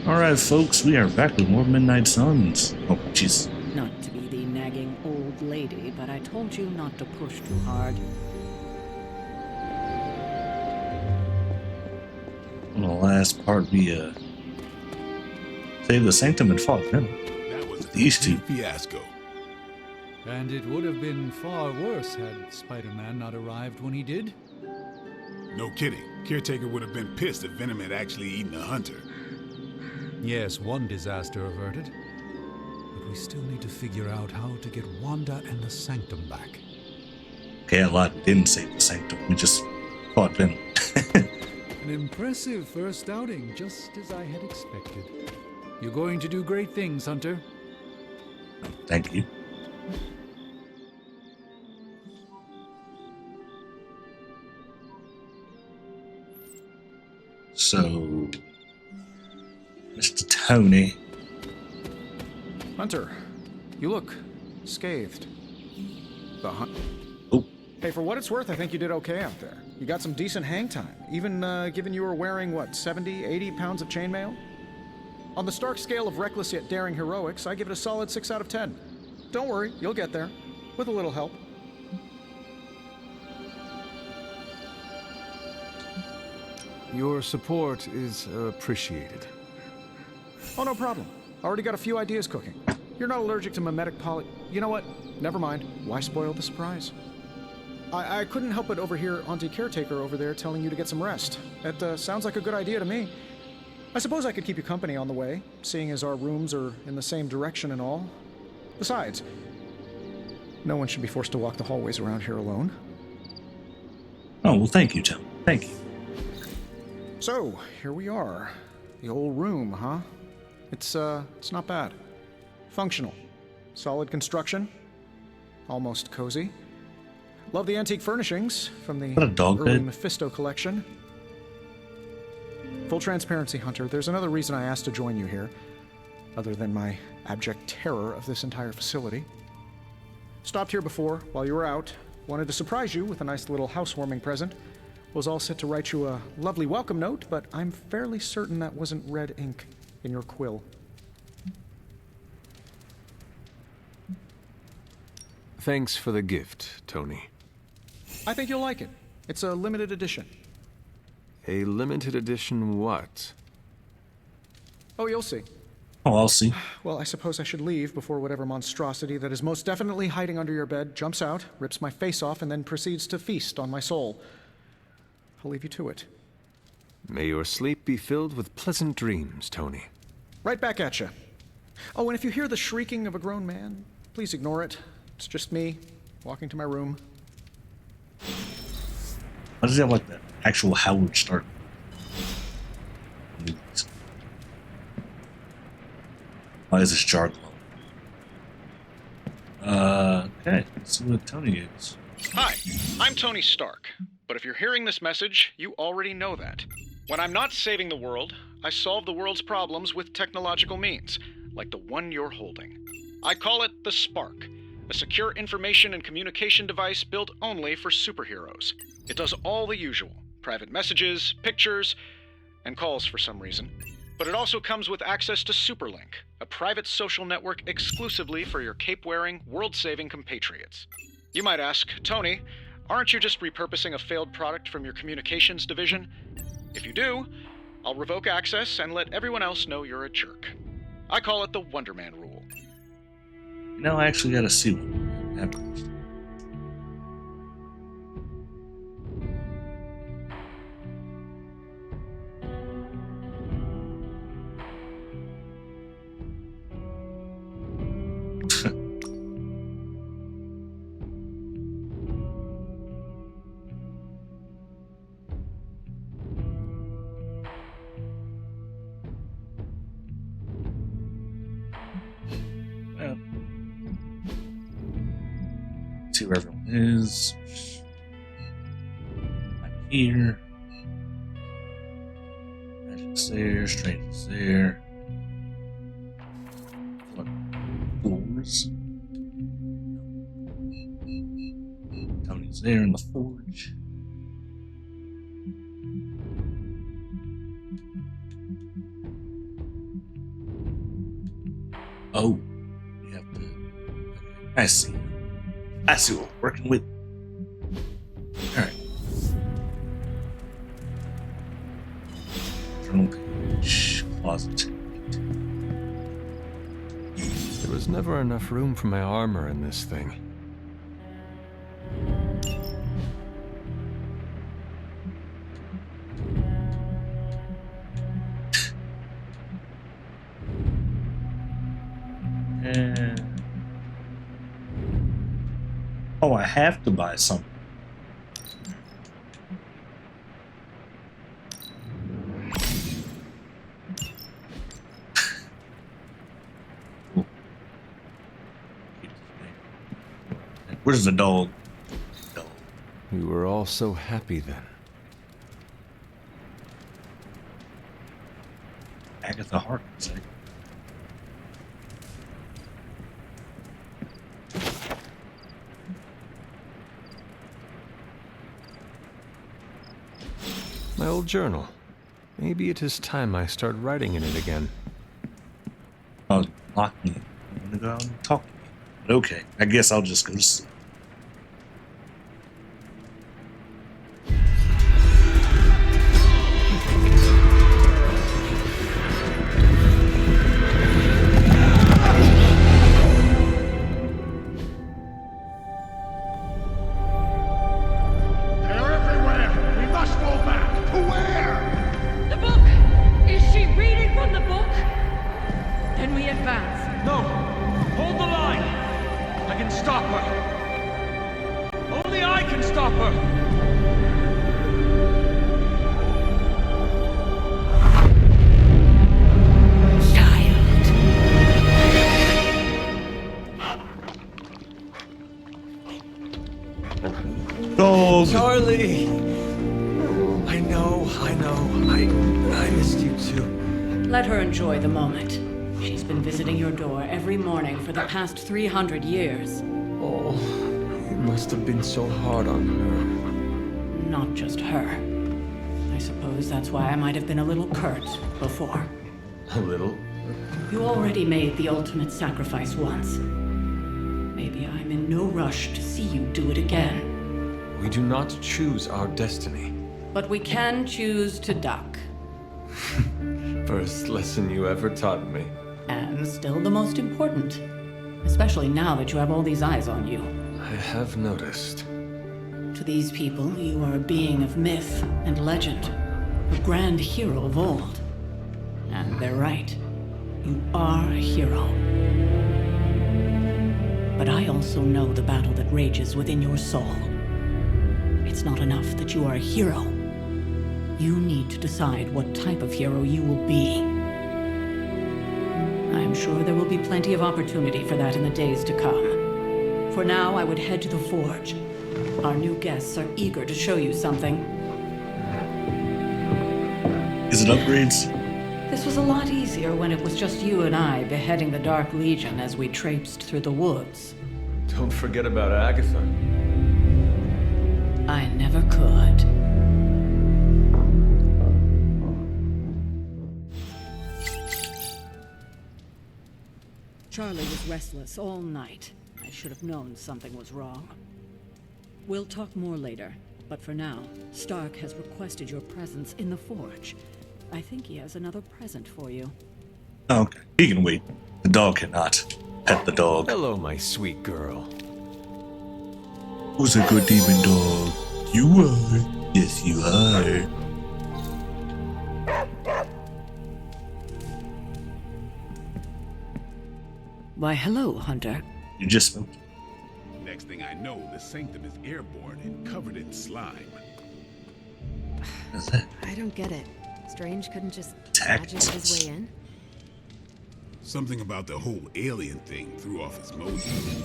Alright, folks, we are back with more Midnight Suns. Oh, jeez. Not to be the nagging old lady, but I told you not to push too hard. In the last part, we saved the Sanctum and fought Venom. That was With a these two. complete fiasco. And it would have been far worse had Spider-Man not arrived when he did. No kidding. Caretaker would have been pissed if Venom had actually eaten a hunter. Yes, one disaster averted. But we still need to figure out how to get Wanda and the Sanctum back. Okay, a lot didn't save the Sanctum. We just fought Venom. An impressive first outing, just as I had expected. You're going to do great things, Hunter. Thank you. So, Mr. Tony. Hunter, you look scathed. Oh, Hey, for what it's worth, I think you did okay out there. You got some decent hang time, even given you were wearing, what, 70, 80 pounds of chainmail? On the Stark scale of reckless yet daring heroics, I give it a solid 6 out of 10. Don't worry, you'll get there. With a little help. Your support is appreciated. Oh, no problem. Already got a few ideas cooking. You're not allergic to mimetic poly... You know what? Never mind. Why spoil the surprise? I couldn't help but overhear Auntie Caretaker over there telling you to get some rest. That sounds like a good idea to me. I suppose I could keep you company on the way, seeing as our rooms are in the same direction and all. Besides, no one should be forced to walk the hallways around here alone. oh, well, thank you, Tim. Thank you. So, here we are. The old room, huh? It's not bad. Functional. Solid construction. Almost cozy. Love the antique furnishings from the What a dog early bed. Mephisto collection. Full transparency, Hunter, there's another reason I asked to join you here, other than my abject terror of this entire facility. Stopped here before, while you were out. Wanted to surprise you with a nice little housewarming present. Was all set to write you a lovely welcome note, but I'm fairly certain that wasn't red ink in your quill. Thanks for the gift, Tony. I think you'll like it. It's a limited edition. A limited edition what? Oh, you'll see. Oh, I'll see. Well, I suppose I should leave before whatever monstrosity that is most definitely hiding under your bed jumps out, rips my face off, and then proceeds to feast on my soul. I'll leave you to it. May your sleep be filled with pleasant dreams, Tony. Right back at you. Oh, and if you hear the shrieking of a grown man, please ignore it. It's just me, walking to my room. Why does he have like the actual Howard Stark movies? Why is this jar glowing? Okay, let's see what Tony is. Hi, I'm Tony Stark. But if you're hearing this message, you already know that. When I'm not saving the world, I solve the world's problems with technological means, like the one you're holding. I call it the Spark, a secure information and communication device built only for superheroes. It does all the usual, private messages, pictures, and calls for some reason. But it also comes with access to Superlink, a private social network exclusively for your cape-wearing, world-saving compatriots. You might ask, Tony, aren't you just repurposing a failed product from your communications division? If you do, I'll revoke access and let everyone else know you're a jerk. I call it the Wonder Man rule. You know, I actually gotta see one happens. Well, see where everyone is. I'm here. Magic's there, Strange is there. What? Floors? Tony's there in the forge. Oh, you have to. I see. I see what we're working with. All right. Journal page, closet. There was never enough room for my armor in this thing. Oh, I have to buy something. Where's the dog? We were all so happy then. Agatha Harkness. Eh? My old journal. Maybe it is time I start writing in it again. Oh, lock me. I'm gonna go out and talk to me. But okay, I guess I'll just go to sleep. They're everywhere! We must go back! To where? The book! Is she reading from the book? Then we advance. No! Hold the line! I can stop her! Only I can stop her! Dog! Charlie! I know. I missed you too. Let her enjoy the moment. She's been visiting your door every morning for the past 300 years. Oh, it must have been so hard on her. Not just her. I suppose that's why I might have been a little curt before. A little? You already made the ultimate sacrifice once. Maybe I'm in no rush to see you do it again. We do not choose our destiny. But we can choose to duck. First lesson you ever taught me. And still the most important. Especially now that you have all these eyes on you. I have noticed. To these people, you are a being of myth and legend. A grand hero of old. And they're right. You are a hero. But I also know the battle that rages within your soul. It's not enough that you are a hero. You need to decide what type of hero you will be. I'm sure there will be plenty of opportunity for that in the days to come. For now, I would head to the Forge. Our new guests are eager to show you something. Is it upgrades? This was a lot easier when it was just you and I beheading the Dark Legion as we traipsed through the woods. Don't forget about Agatha. I never could. Charlie was restless all night. I should have known something was wrong. We'll talk more later, but for now, Stark has requested your presence in the Forge. I think he has another present for you. Okay, he can wait. The dog cannot. Pet the dog. Hello, my sweet girl. Who's a good demon dog? You are. Yes, you are. Why, hello, Hunter. You just spoke. Next thing I know, the Sanctum is airborne and covered in slime. What's that? I don't get it. Strange couldn't just Tactics. magic his way in? Something about the whole alien thing threw off his mojo.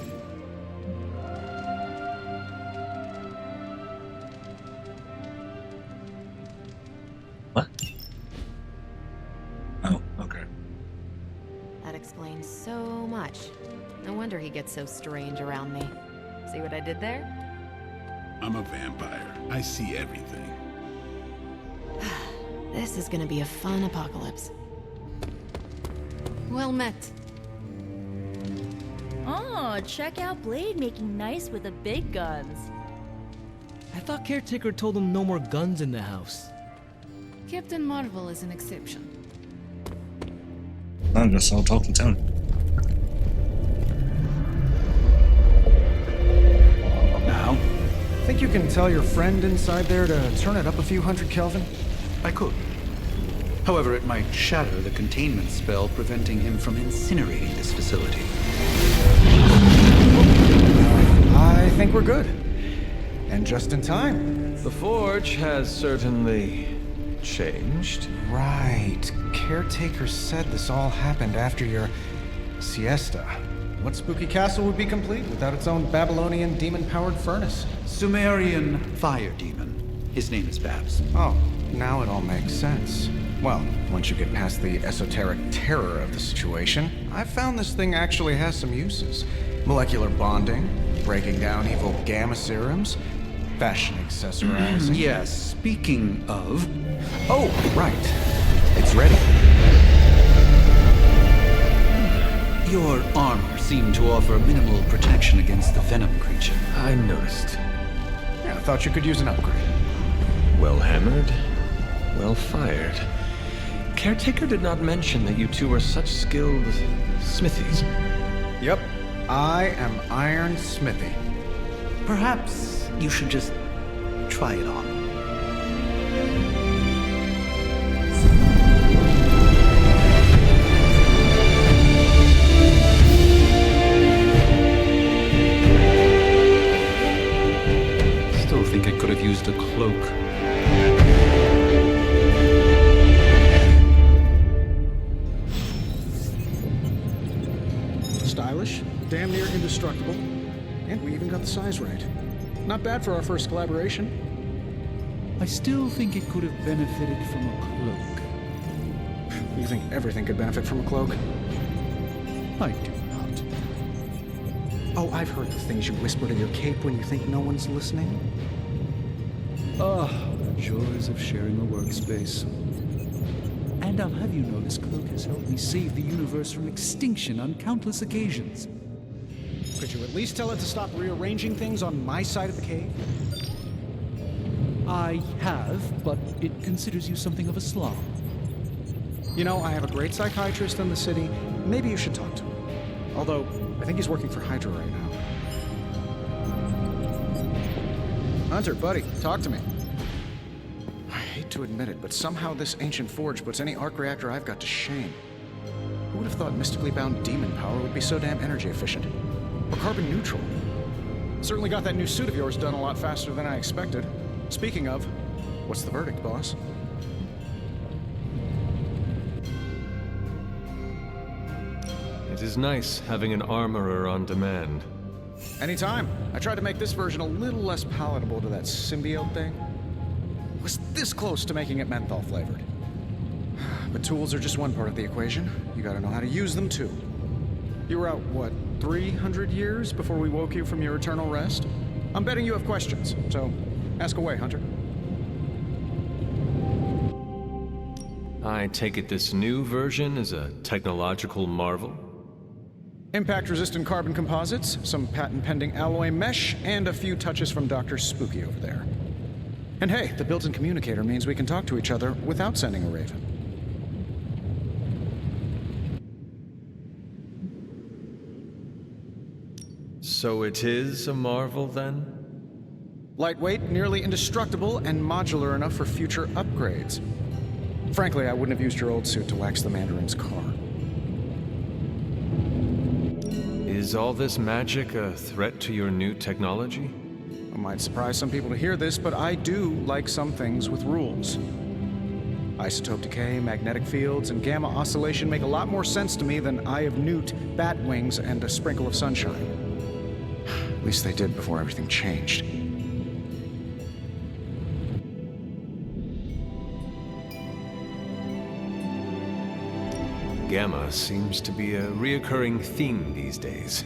What? Oh, okay. That explains so much. No wonder he gets so strange around me. See what I did there? I'm a vampire. I see everything. This is gonna be a fun apocalypse. Well met. Oh, check out Blade making nice with the big guns. I thought Caretaker told him no more guns in the house. Captain Marvel is an exception. I'm just all talking to him. Now? Think you can tell your friend inside there to turn it up a few hundred Kelvin? I could. However, it might shatter the containment spell preventing him from incinerating this facility. I think we're good. And just in time. The Forge has certainly changed. Right. Caretaker said this all happened after your siesta. What spooky castle would be complete without its own Babylonian demon-powered furnace? Sumerian fire demon. His name is Babs. Oh, now it all makes sense. Well, once you get past the esoteric terror of the situation, I've found this thing actually has some uses. Molecular bonding, breaking down evil gamma serums, fashion accessorizing. Yes, speaking of... Oh, right. It's ready. Your armor seemed to offer minimal protection against the venom creature. I noticed. Yeah, I thought you could use an upgrade. Well hammered, well fired. Caretaker did not mention that you two are such skilled smithies. Yep, I am Iron Smithy. Perhaps you should just try it on. Still think it could have used a cloak. Stylish, damn near indestructible, and we even got the size right. Not bad for our first collaboration. I still think it could have benefited from a cloak. You think everything could benefit from a cloak? I do not. Oh, I've heard the things you whisper to your cape when you think no one's listening. Ah, the joys of sharing a workspace. And I'll have you know this cloak has helped me save the universe from extinction on countless occasions. Could you at least tell it to stop rearranging things on my side of the cave? I have, but it considers you something of a slob. You know, I have a great psychiatrist in the city. Maybe you should talk to him. Although, I think he's working for Hydra right now. Hunter, buddy, talk to me. I hate to admit it, but somehow this ancient forge puts any arc reactor I've got to shame. Who would have thought mystically bound demon power would be so damn energy efficient? Or carbon neutral? Certainly got that new suit of yours done a lot faster than I expected. Speaking of, what's the verdict, boss? It is nice having an armorer on demand. Anytime. I tried to make this version a little less palatable to that symbiote thing. Was this close to making it menthol flavored. But tools are just one part of the equation. You gotta know how to use them too. You were out, what, 300 years before we woke you from your eternal rest? I'm betting you have questions, so ask away, Hunter. I take it this new version is a technological marvel? Impact-resistant carbon composites, some patent-pending alloy mesh, and a few touches from Dr. Spooky over there. And hey, the built-in communicator means we can talk to each other without sending a raven. So it is a marvel, then? Lightweight, nearly indestructible, and modular enough for future upgrades. Frankly, I wouldn't have used your old suit to wax the Mandarin's car. Is all this magic a threat to your new technology? It might surprise some people to hear this, but I do like some things with rules. Isotope decay, magnetic fields, and gamma oscillation make a lot more sense to me than Eye of Newt, bat wings, and a sprinkle of sunshine. At least they did before everything changed. Gamma seems to be a reoccurring theme these days.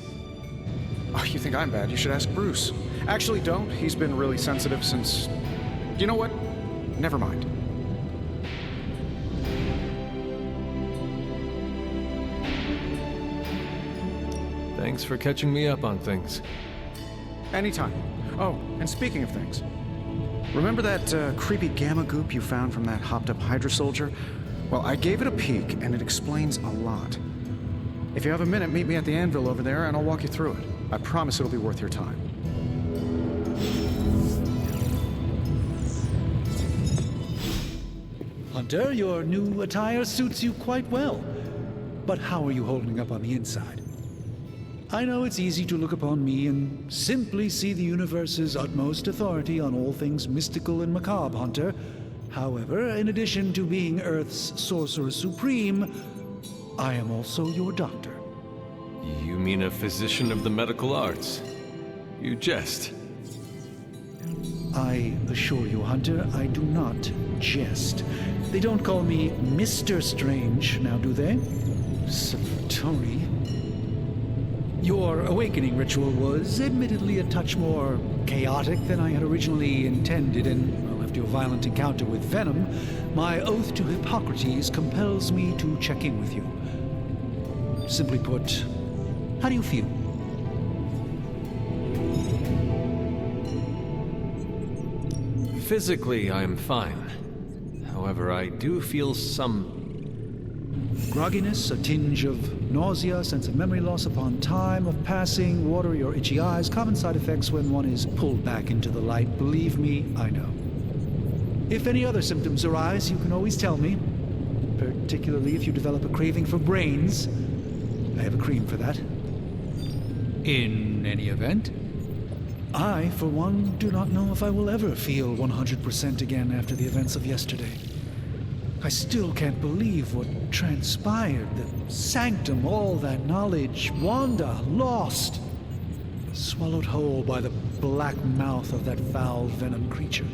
Oh, you think I'm bad? You should ask Bruce. Actually, don't. He's been really sensitive since... You know what? Never mind. Thanks for catching me up on things. Anytime. Oh, and speaking of things, remember that creepy gamma goop you found from that hopped-up Hydra soldier? Well, I gave it a peek, and it explains a lot. If you have a minute, meet me at the anvil over there, and I'll walk you through it. I promise it'll be worth your time. Hunter, your new attire suits you quite well. But how are you holding up on the inside? I know it's easy to look upon me and simply see the universe's utmost authority on all things mystical and macabre, Hunter. However, in addition to being Earth's Sorcerer Supreme, I am also your doctor. You mean a physician of the medical arts? You jest. I assure you, Hunter, I do not jest. They don't call me Mr. Strange, now do they? Satori. Your awakening ritual was admittedly a touch more chaotic than I had originally intended, and well, after your violent encounter with Venom, my oath to Hippocrates compels me to check in with you. Simply put, how do you feel? Physically, I'm fine. However, I do feel some grogginess, a tinge of nausea, sense of memory loss upon time of passing, watery or itchy eyes, common side effects when one is pulled back into the light. Believe me, I know. If any other symptoms arise, you can always tell me, particularly if you develop a craving for brains. I have a cream for that. In any event, I, for one, do not know if I will ever feel 100% again after the events of yesterday. I still can't believe what transpired. The sanctum, all that knowledge, Wanda, lost. Swallowed whole by the black mouth of that foul Venom creature.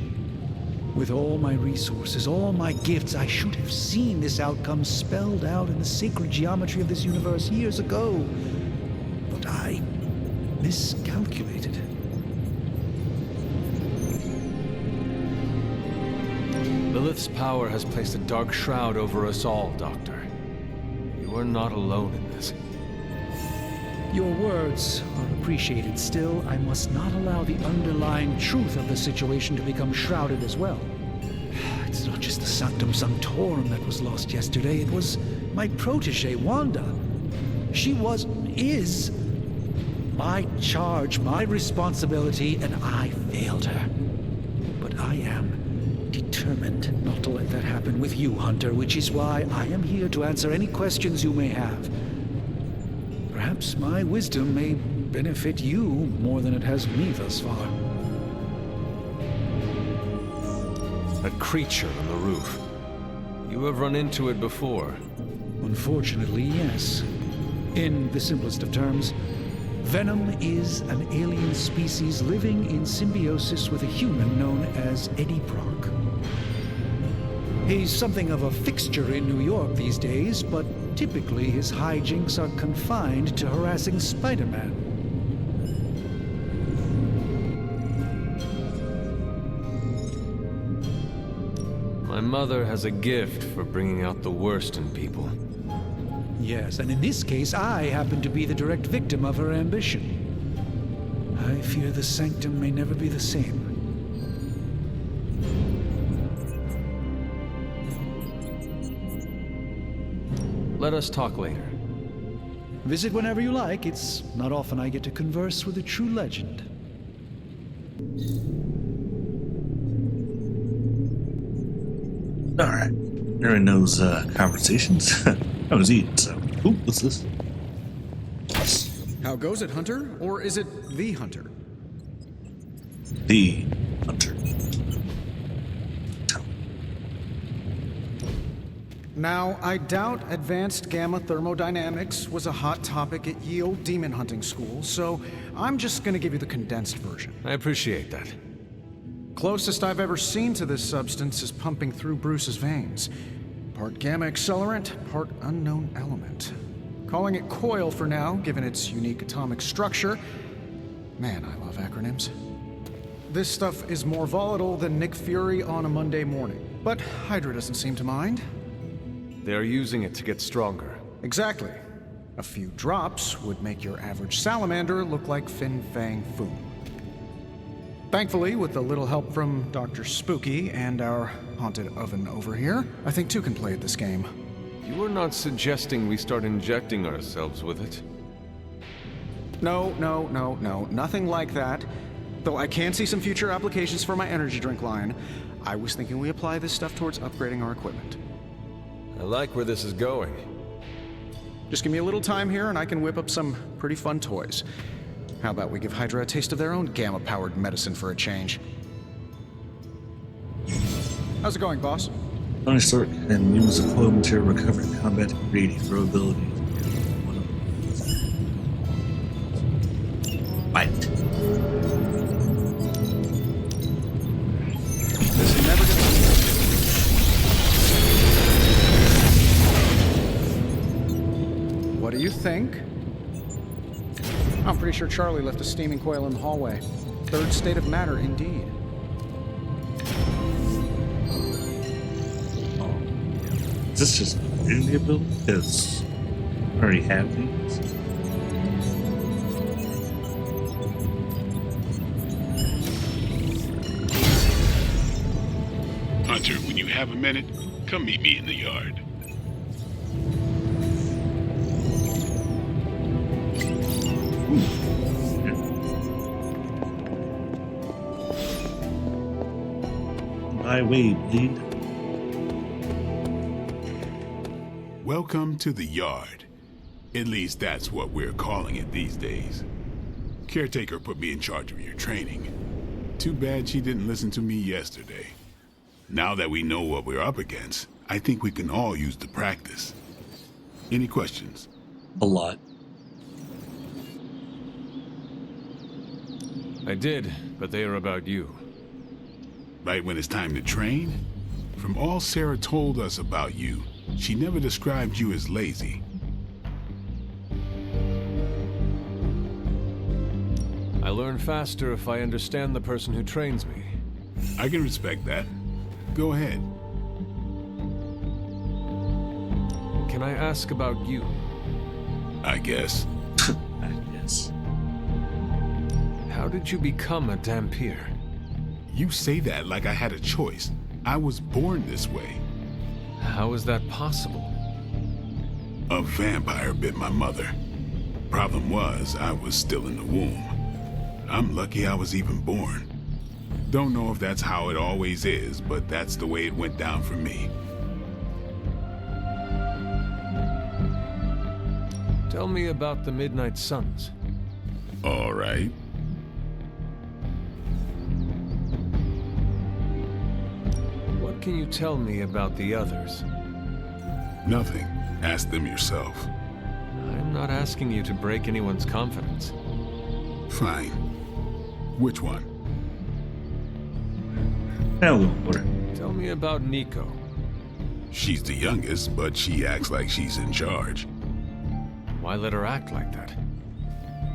With all my resources, all my gifts, I should have seen this outcome spelled out in the sacred geometry of this universe years ago. But I miscalculated. Lilith's power has placed a dark shroud over us all, Doctor. You are not alone in this. Your words are appreciated. Still, I must not allow the underlying truth of the situation to become shrouded as well. It's not just the Sanctum Sanctorum that was lost yesterday. It was my protege, Wanda. She is my charge, my responsibility, and I failed her. But I am determined not to let that happen with you, Hunter, which is why I am here to answer any questions you may have. Perhaps my wisdom may benefit you more than it has me thus far. That creature on the roof. You have run into it before. Unfortunately, yes. In the simplest of terms, Venom is an alien species living in symbiosis with a human known as Eddie Brock. He's something of a fixture in New York these days, but typically his hijinks are confined to harassing Spider-Man. My mother has a gift for bringing out the worst in people. Yes, and in this case, I happen to be the direct victim of her ambition. I fear the Sanctum may never be the same. Let us talk later. Visit whenever you like. It's not often I get to converse with a true legend. Alright. Everyone knows conversations. I was eating, so. Ooh, what's this? How goes it, Hunter? Or is it the Hunter? The Hunter. Now, I doubt advanced gamma thermodynamics was a hot topic at ye old demon hunting school, so I'm just gonna give you the condensed version. I appreciate that. Closest I've ever seen to this substance is pumping through Bruce's veins. Part gamma accelerant, part unknown element. Calling it coil for now, given its unique atomic structure. Man, I love acronyms. This stuff is more volatile than Nick Fury on a Monday morning, but Hydra doesn't seem to mind. They are using it to get stronger. Exactly. A few drops would make your average salamander look like Fin Fang Foom. Thankfully, with a little help from Dr. Spooky and our haunted oven over here, I think two can play at this game. You are not suggesting we start injecting ourselves with it? No, nothing like that. Though I can see some future applications for my energy drink line. I was thinking we apply this stuff towards upgrading our equipment. I like where this is going. Just give me a little time here and I can whip up some pretty fun toys. How about we give Hydra a taste of their own gamma-powered medicine for a change? How's it going, boss? Tony Stark can use the flow material recovery combat and create hero abilities. Fight. This is never gonna... What do you think? I'm pretty sure Charlie left a steaming coil in the hallway. Third state of matter, indeed. Is this just immunity ability? Because I already have these. Hunter, when you have a minute, come meet me in the yard. My way, bleed. Welcome to the yard. At least that's what we're calling it these days. Caretaker put me in charge of your training. Too bad she didn't listen to me yesterday. Now that we know what we're up against, I think we can all use the practice. Any questions? A lot. I did, but they are about you. Right when it's time to train? From all Sarah told us about you, she never described you as lazy. I learn faster if I understand the person who trains me. I can respect that. Go ahead. Can I ask about you? I guess. I guess. How did you become a Dhampir? You say that like I had a choice. I was born this way. How is that possible? A vampire bit my mother. Problem was, I was still in the womb. I'm lucky I was even born. Don't know if that's how it always is, but that's the way it went down for me. Tell me about the Midnight Suns. All right. What can you tell me about the others? Nothing. Ask them yourself. I'm not asking you to break anyone's confidence. Fine. Which one? Tell me about Nico. She's the youngest, but she acts like she's in charge. Why let her act like that?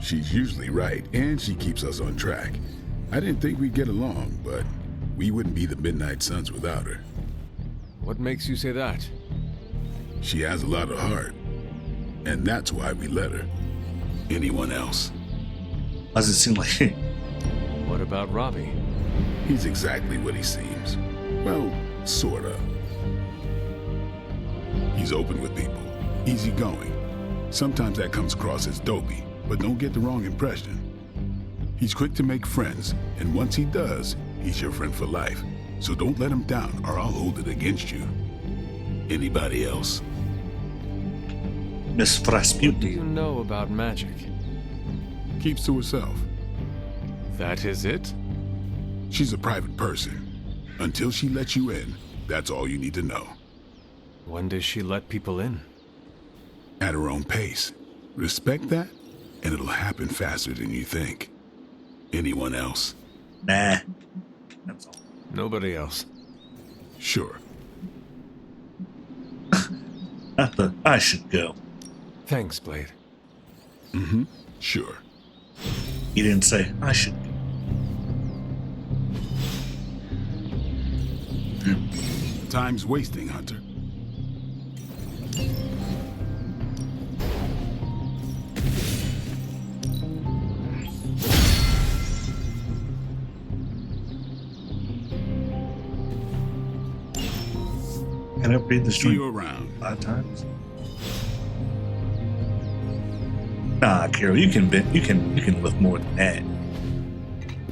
She's usually right, and she keeps us on track. I didn't think we'd get along, but we wouldn't be the Midnight Suns without her. What makes you say that? She has a lot of heart, and that's why we let her. Anyone else? Does it seem like... What about Robbie? He's exactly what he seems. Well, sorta. He's open with people, easygoing. Sometimes that comes across as dopey, but don't get the wrong impression. He's quick to make friends, and once he does, he's your friend for life. So don't let him down, or I'll hold it against you. Anybody else? Miss What do Rasputin. you know about magic? Keeps to herself. That is it? She's a private person. Until she lets you in, that's all you need to know. When does she let people in? At her own pace. Respect that, and it'll happen faster than you think. Anyone else? Nah. That's all. Nobody else. Sure. I thought I should go. Thanks, Blade. Mm-hmm. Sure. He didn't say I should go. Time's wasting, Hunter. can upgrade this See joint you around. 5 times. Nah, Carol, you can lift more than that.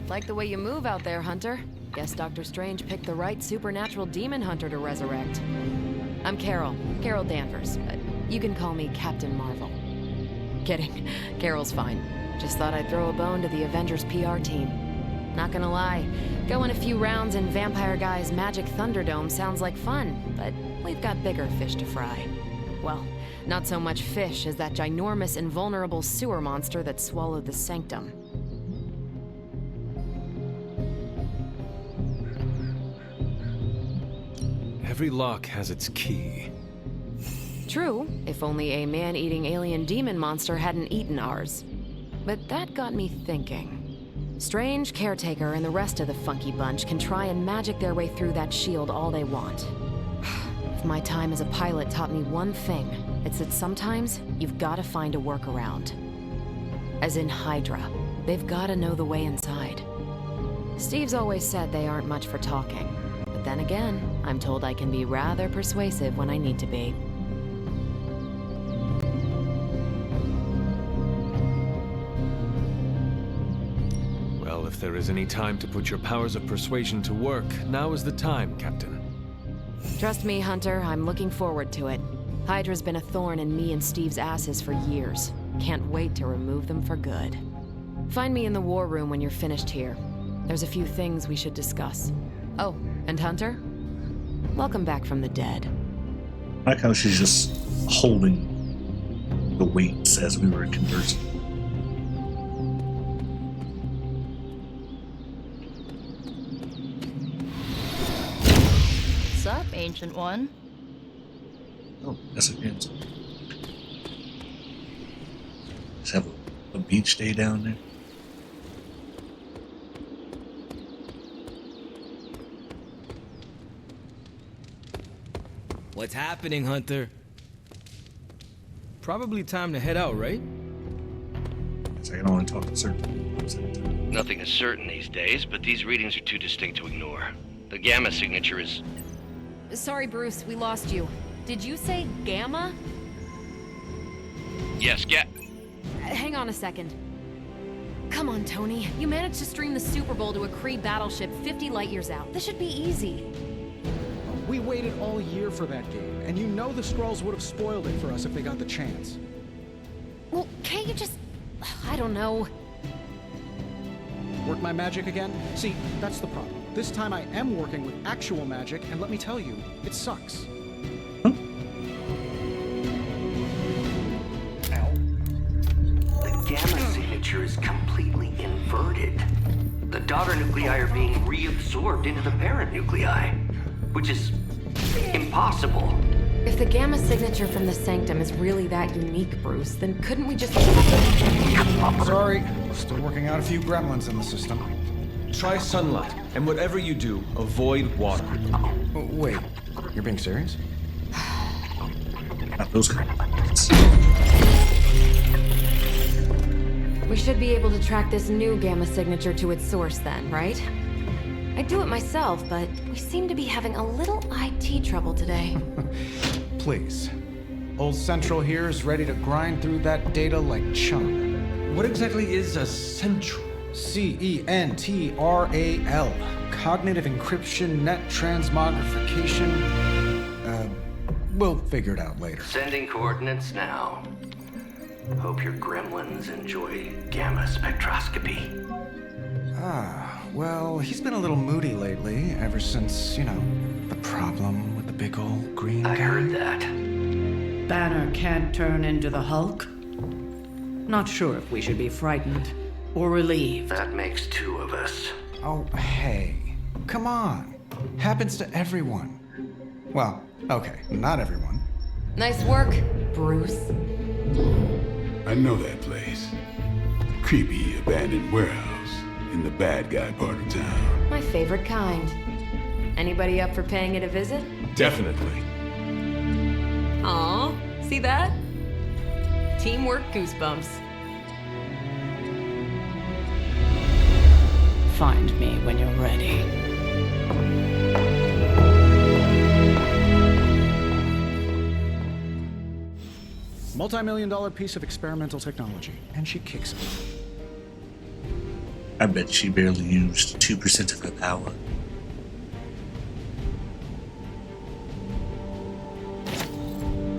Like the way you move out there, Hunter. Guess Dr. Strange picked the right supernatural demon hunter to resurrect. I'm Carol Danvers, but you can call me Captain Marvel. Kidding, Carol's fine. Just thought I'd throw a bone to the Avengers PR team. Not gonna lie, going a few rounds in Vampire Guy's Magic Thunderdome sounds like fun, but we've got bigger fish to fry. Well, not so much fish as that ginormous invulnerable sewer monster that swallowed the Sanctum. Every lock has its key. True, if only a man-eating alien demon monster hadn't eaten ours. But that got me thinking. Strange, Caretaker, and the rest of the funky bunch can try and magic their way through that shield all they want. If my time as a pilot taught me one thing, it's that sometimes you've gotta find a workaround. As in Hydra, they've gotta know the way inside. Steve's always said they aren't much for talking. But then again, I'm told I can be rather persuasive when I need to be. Well, if there is any time to put your powers of persuasion to work, now is the time, Captain. Trust me, Hunter, I'm looking forward to it. Hydra's been a thorn in me and Steve's asses for years. Can't wait to remove them for good. Find me in the war room when you're finished here. There's a few things we should discuss. Oh, and Hunter? Welcome back from the dead. I like how she's just holding the weights as we were conversing. What's up, Ancient One? Oh, that's a answer. Just have a beach day down there. What's happening, Hunter? Probably time to head out, right? So I can only talk to certain people. Nothing is certain these days, but these readings are too distinct to ignore. The Gamma signature is... Sorry, Bruce, we lost you. Did you say Gamma? Yes, Hang on a second. Come on, Tony. You managed to stream the Super Bowl to a Kree battleship 50 light years out. This should be easy. We waited all year for that game, and you know the Skrulls would have spoiled it for us if they got the chance. Well, can't you just... I don't know. Work my magic again? See, that's the problem. This time I am working with actual magic, and let me tell you, it sucks. The Gamma signature is completely inverted. The daughter nuclei are being reabsorbed into the parent nuclei, which is impossible. If the Gamma signature from the Sanctum is really that unique, Bruce, then couldn't we just... Sorry, still working out a few gremlins in the system. Try sunlight, and whatever you do, avoid water. Wait, you're being serious? Not those kind of We should be able to track this new Gamma signature to its source then, right? I'd do it myself, but we seem to be having a little IT trouble today. Please. Old Central here is ready to grind through that data like chum. What exactly is a Central? CENTRAL. Cognitive Encryption Net Transmogrification. We'll figure it out later. Sending coordinates now. Hope your gremlins enjoy gamma spectroscopy. Well, he's been a little moody lately, ever since, you know, the problem with the big old green guy. I heard that. Banner can't turn into the Hulk? Not sure if we should be frightened or relieved. That makes 2 of us. Oh, hey. Come on. Happens to everyone. Well, okay, not everyone. Nice work, Bruce. I know that place. Creepy abandoned warehouse in the bad guy part of town. My favorite kind. Anybody up for paying it a visit? Definitely. Aw, see that? Teamwork goosebumps. Find me when you're ready. Multi-million-dollar piece of experimental technology, and she kicks it. I bet she barely used 2% of her power.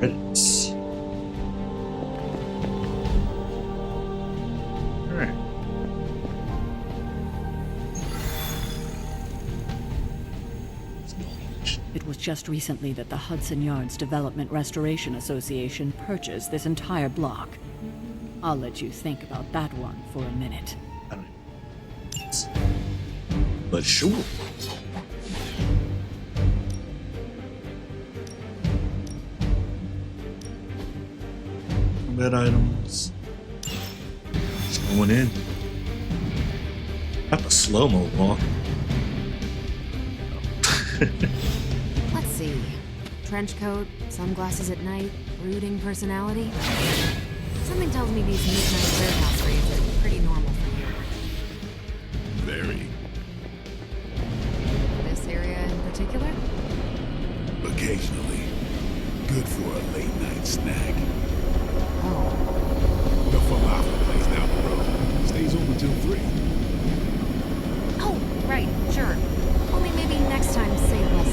Credits. Alright. It was just recently that the Hudson Yards Development Restoration Association purchased this entire block. I'll let you think about that one for a minute. But sure. Combat items. Just going in. Not a slow-mo walk. Let's see. Trench coat, sunglasses at night, brooding personality. Something tells me these midnight warehouse raids are pretty normal for you. Very. This area in particular? Occasionally. Good for a late-night snack. Oh. The falafel place down the road stays open till 3. Oh, right, sure. Only maybe next time say less.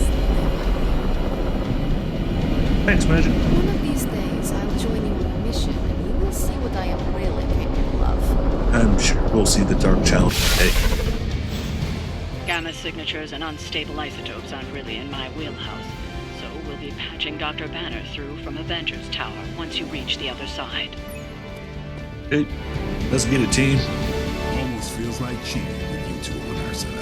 Thanks, Magic. One of these days, I'll join you on a mission, and you will see what I am really capable of. I'm sure we'll see the Dark Child today. Gamma signatures and unstable isotopes aren't really in my wheelhouse, so we'll be patching Dr. Banner through from Avengers Tower once you reach the other side. Hey, let's get it, team. Almost feels like cheating with you two on our side.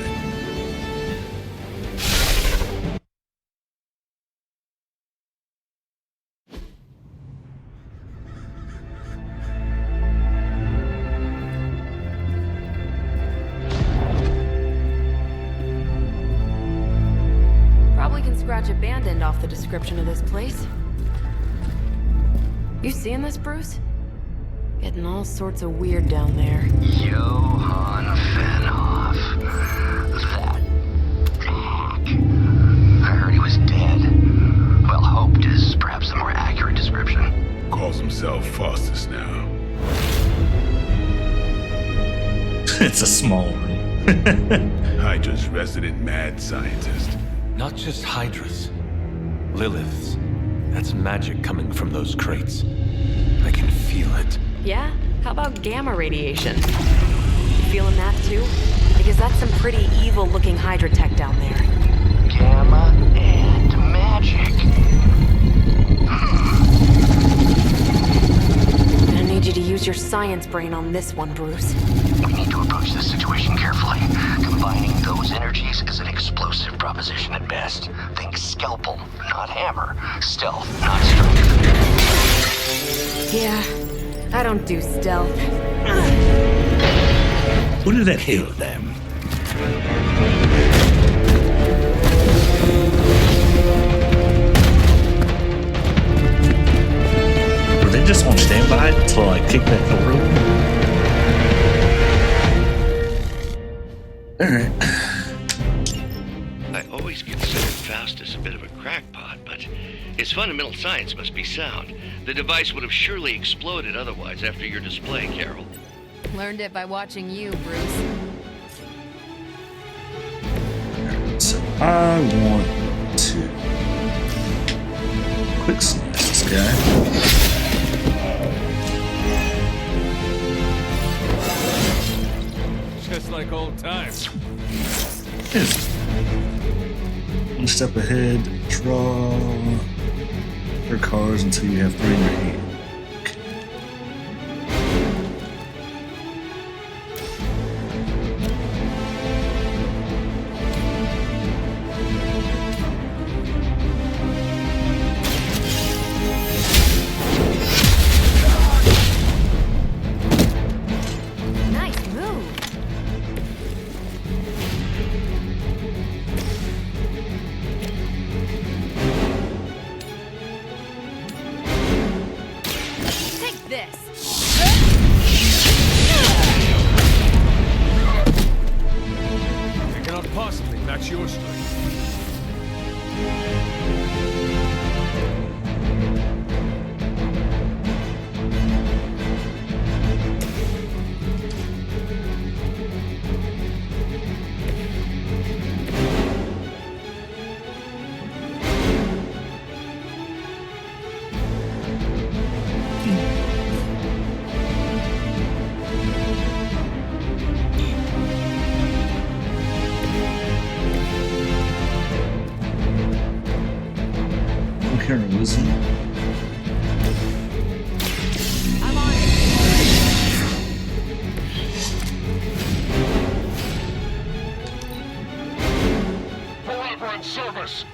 Probably can scratch abandoned off the description of this place. You seeing this, Bruce? Getting all sorts of weird down there. Johann Fenhoff. That hack. I heard he was dead. Well, hoped is perhaps the more accurate description. Calls himself Faustus now. It's a small room. Hydra's resident mad scientist. Not just Hydras. Liliths. That's magic coming from those crates. I can feel it. Yeah? How about gamma radiation? You feeling that too? Because that's some pretty evil-looking Hydra tech down there. Gamma and magic. I need you to use your science brain on this one, Bruce. We need to approach this situation carefully. Combining those energies is an explosive proposition at best. Think scalpel, not hammer. Stealth, not strength. Yeah, I don't do stealth. What did that kill them? Were they just on standby until I kick that door open? Alright. I always considered Faustus a bit of a crackpot, but his fundamental science must be sound. The device would have surely exploded otherwise after your display, Carol. Learned it by watching you, Bruce. So I want to quick slice this guy. Just like old times. Yes. One step ahead, draw your cards until you have 3 in your hand. Nice move. Take this. I cannot possibly match your strength. is he? I'm on it. Forever in service.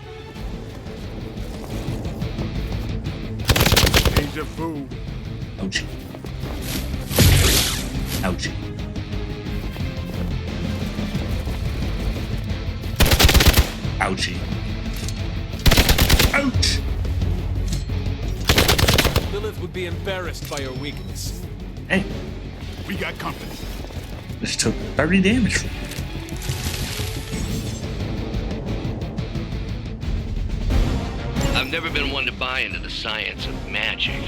Deja vu. Ouchie. Ouchie. Ouchie. Ouch! Lilith would be embarrassed by your weakness. Hey, We got company. this took 30 damage from me. I've never been one to buy into the science of magic,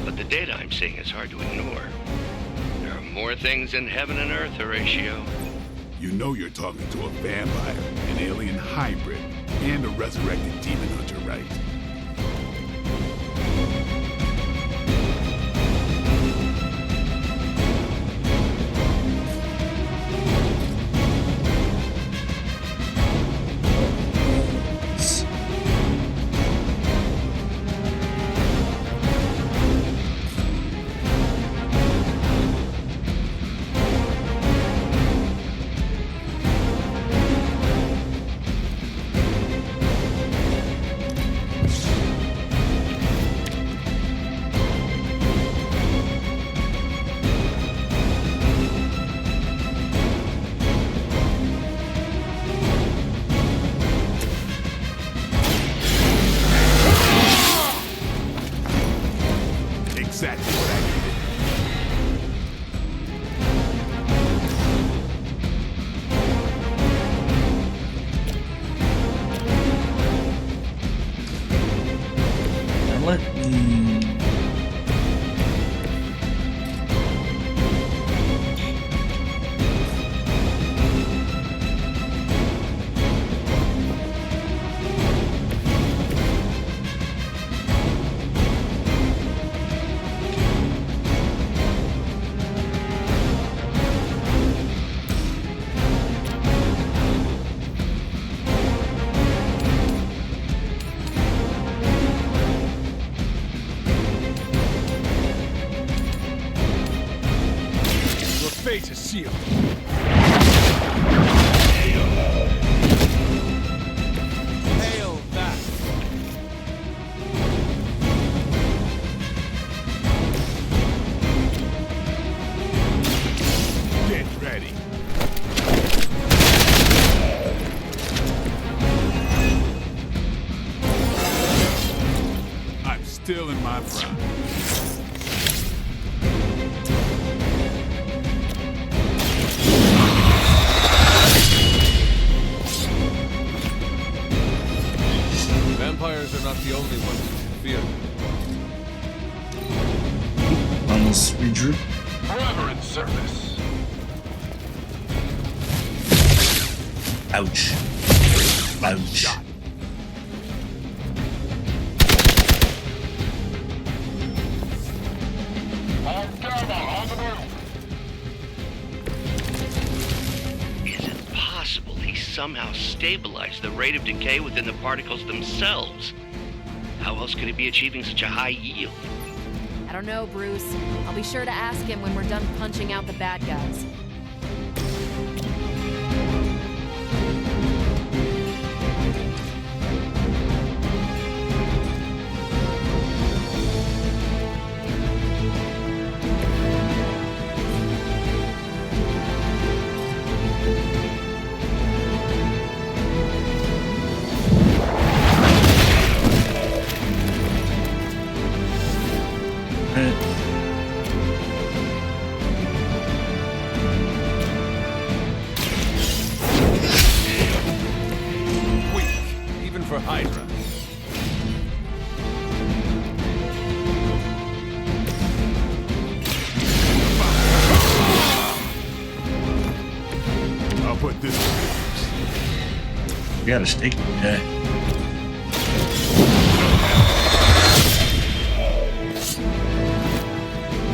but the data I'm seeing is hard to ignore. There are more things in heaven and earth, Horatio. You know you're talking to a vampire, an alien hybrid, and a resurrected demon hunter, right? Exactly what I needed. Now let me... Your fate is sealed. Hail that. Get ready. I'm still in my prime. Vampires are not the only ones to fear. Almost redrew. Forever in service. Ouch. Ouch. On Gamma, on the move. Is it possible he somehow stabilized the rate of decay within the particles themselves? How else could he be achieving such a high yield? I don't know, Bruce. I'll be sure to ask him when we're done punching out the bad guys. Weak, even for Hydra. I'll put this one. We got a stake. Yeah.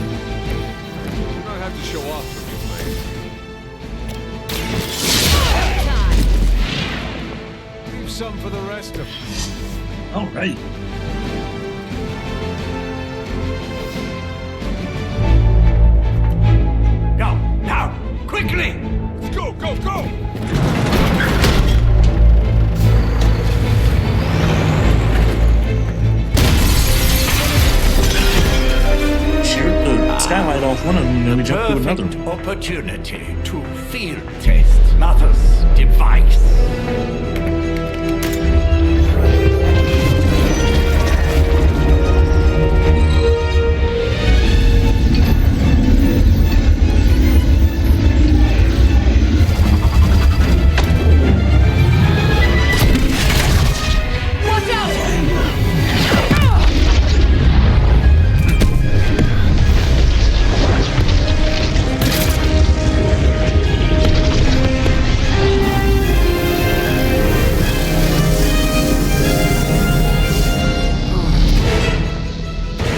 You don't have to show off for me, Blade. Leave some for the rest of us. All right. off one of them, and then we jump to another Perfect one. opportunity to field test Mother's device. Watch out!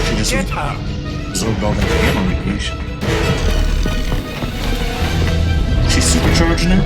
She just absorbed all that gamma radiation. She's supercharged now?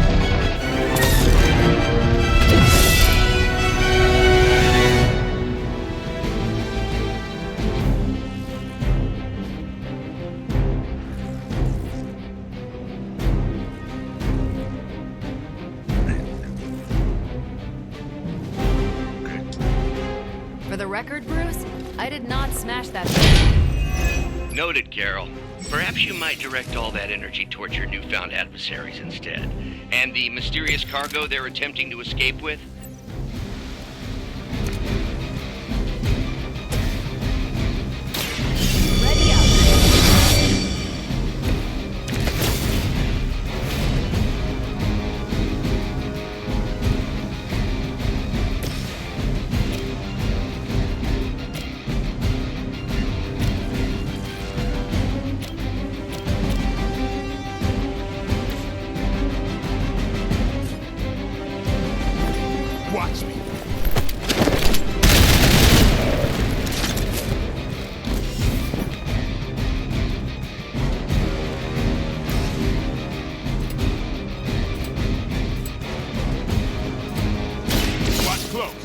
For the record, Bruce, I did not smash that thing. Noted, Carol. Perhaps you might direct all that energy towards your newfound adversaries instead. And the mysterious cargo they're attempting to escape with? Ready up. Watch me. Watch close.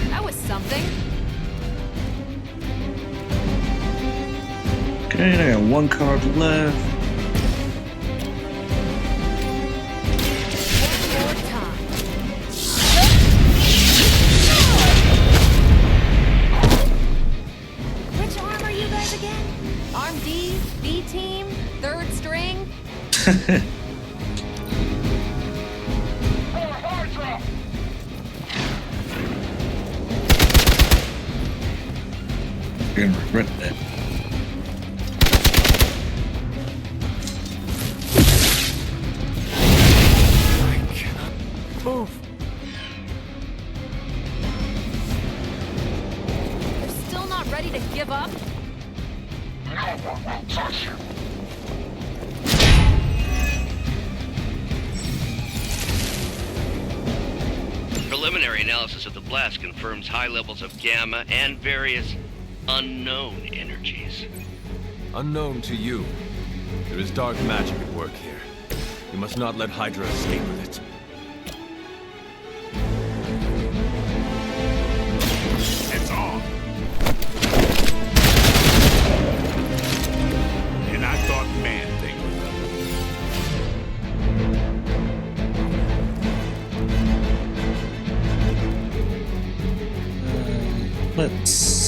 That was something. Okay, I got one card left. One more time. Which arm are you guys again? Arm D, B team, third string? You're gonna regret that. Move. You're still not ready to give up? No one will touch you. Preliminary analysis of the blast confirms high levels of gamma and various unknown energies. Unknown to you. There is dark magic at work here. You must not let Hydra escape with it. It's on. And I thought Man-Thing was up. Let's...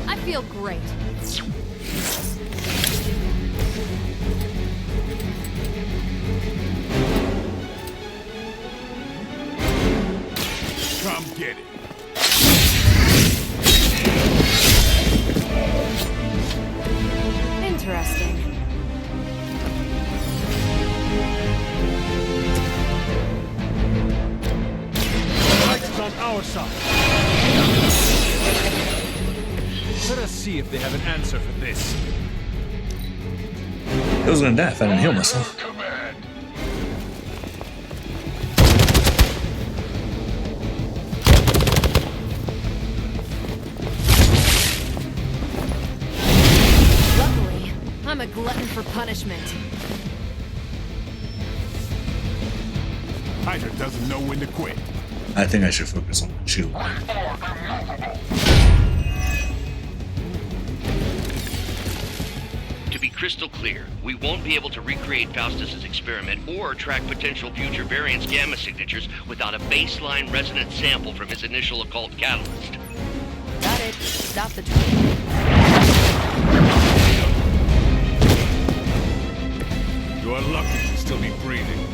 I feel great. Come get it. Interesting. Light's on our side. Let us see if they have an answer for this. I was gonna die if I didn't heal myself. Luckily, I'm a glutton for punishment. Hydra doesn't know when to quit. I think I should focus on the shield. To be crystal clear, we won't be able to recreate Faustus's experiment or track potential future variants' gamma signatures without a baseline resonance sample from his initial occult catalyst. Got it. Stop the train. You are lucky to still be breathing.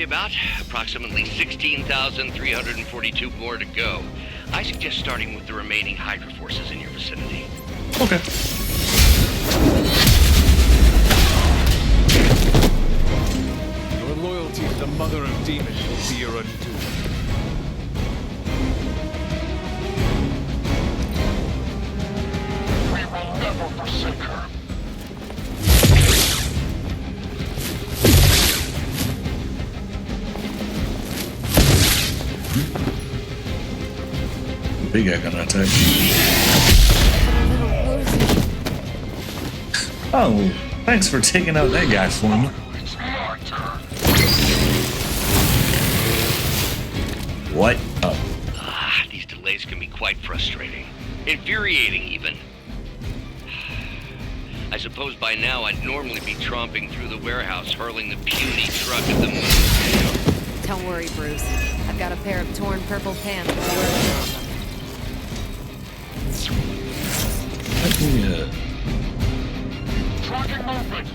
About approximately 16,342 more to go. I suggest starting with the remaining Hydra forces in your vicinity. Okay. Your loyalty to the Mother of Demons will be your undoing. We will never forsake her. Big guy gonna attack. Oh, thanks for taking out that guy for me. What? Oh. These delays can be quite frustrating. Infuriating, even. I suppose by now I'd normally be tromping through the warehouse, hurling the puny truck at the moon. Don't worry, Bruce. I've got a pair of torn purple pants with the order on them. Tracking movement.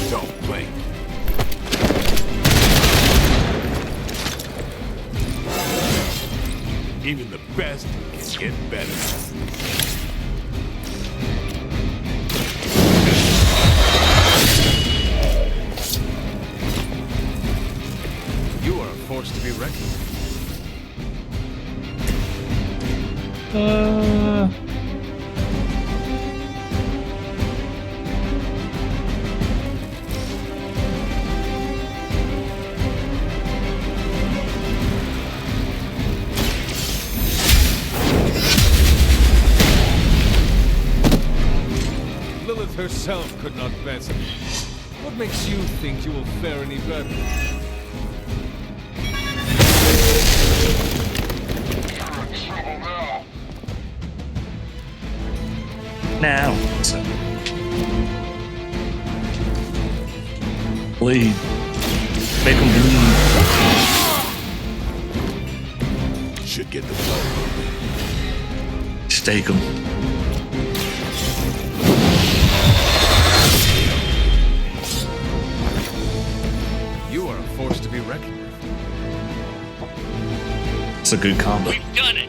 Don't blink. Even the best can get better. Force to be reckoned with. Lilith herself could not better. What makes you think you will fare any better? Now. Bleed. Make him bleed. Should get the blood moving. Stake him. You are a force to be reckoned with. It's a good combo. We've done it!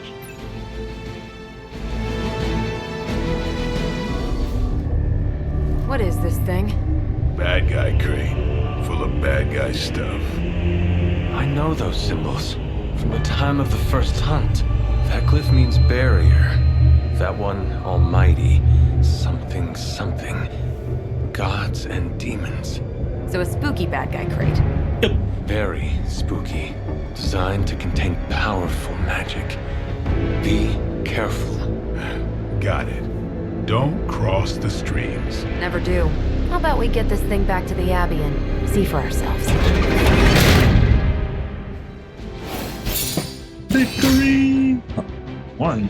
What is this thing? Bad guy crate. Full of bad guy stuff. I know those symbols. From the time of the first hunt. That glyph means barrier. That one, almighty. Something, something. Gods and demons. So a spooky bad guy crate. Yep. Very spooky. Designed to contain powerful magic. Be careful. Got it. Don't cross the streams. Never do. How about we get this thing back to the Abbey and see for ourselves? Victory! Oh, one.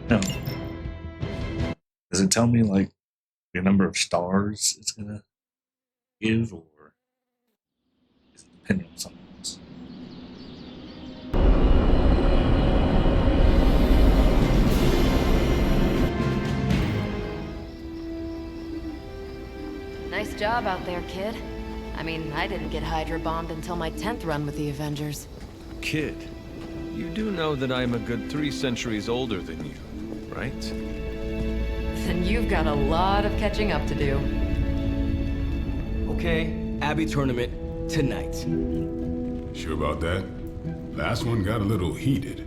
No. Does it tell me like the number of stars it's gonna give, or is it depending on something else? Nice job out there, kid. I mean, I didn't get Hydra bombed until my 10th run with the Avengers. Kid, you do know that I'm a good 3 centuries older than you, right? Then you've got a lot of catching up to do. Okay, Abbey tournament tonight. Sure about that? Last one got a little heated.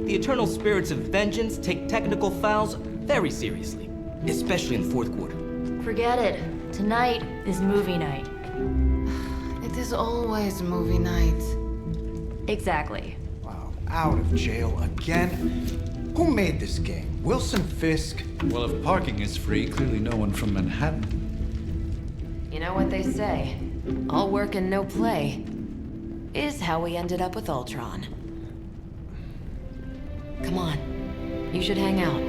The Eternal Spirits of Vengeance take technical fouls very seriously, especially in the 4th quarter. Forget it. Tonight is movie night. It is always movie night. Exactly. Wow, out of jail again? Who made this game? Wilson Fisk? Well, if parking is free, clearly no one from Manhattan. You know what they say? All work and no play is how we ended up with Ultron. Come on. You should hang out.